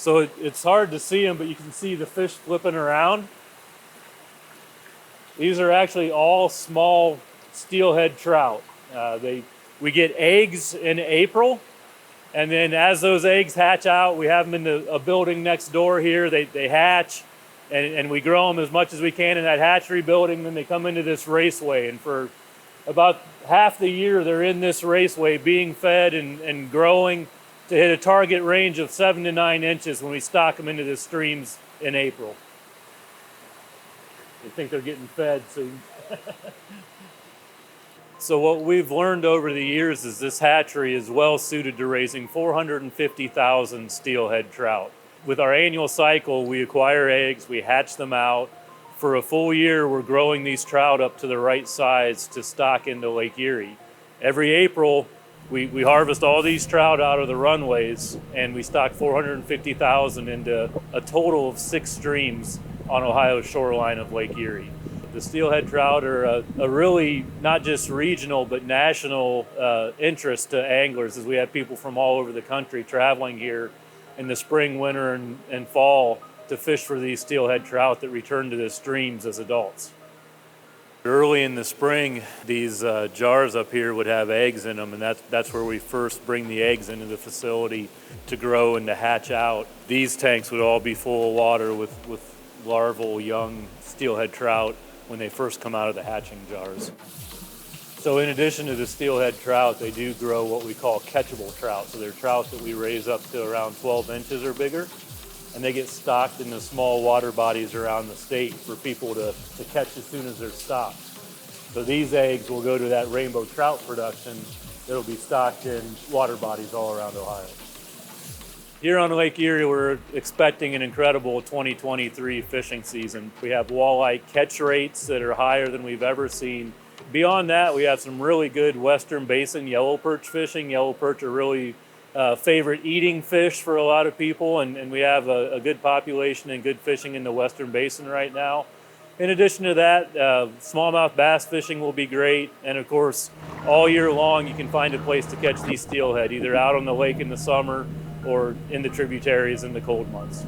So it's hard to see them, but you can see the fish flipping around. These are actually all small steelhead trout. We get eggs in April, and then as those eggs hatch out, we have them in a building next door here. They hatch, and we grow them as much as we can in that hatchery building. Then they come into this raceway, and for about half the year, they're in this raceway being fed and growing to hit a target range of 7 to 9 inches when we stock them into the streams in April. They think they're getting fed soon. So what we've learned over the years is this hatchery is well suited to raising 450,000 steelhead trout. With our annual cycle, we acquire eggs, we hatch them out. For a full year, we're growing these trout up to the right size to stock into Lake Erie. Every April, we harvest all these trout out of the runways, and we stock 450,000 into a total of 6 streams on Ohio's shoreline of Lake Erie. The steelhead trout are a really not just regional but national interest to anglers, as we have people from all over the country traveling here in the spring, winter, and fall to fish for these steelhead trout that return to the streams as adults. Early in the spring, these jars up here would have eggs in them, and that's where we first bring the eggs into the facility to grow and to hatch out. These tanks would all be full of water with larval young steelhead trout when they first come out of the hatching jars. So in addition to the steelhead trout, they do grow what we call catchable trout. So they're trout that we raise up to around 12 inches or bigger, and they get stocked in the small water bodies around the state for people to catch as soon as they're stocked. So these eggs will go to that rainbow trout production that'll be stocked in water bodies all around Ohio. Here on Lake Erie, we're expecting an incredible 2023 fishing season. We have walleye catch rates that are higher than we've ever seen. Beyond that, we have some really good Western Basin yellow perch fishing. Yellow perch are really favorite eating fish for a lot of people, and we have a good population and good fishing in the Western Basin right now. In addition to that, smallmouth bass fishing will be great, and of course, all year long you can find a place to catch these steelhead, either out on the lake in the summer or in the tributaries in the cold months.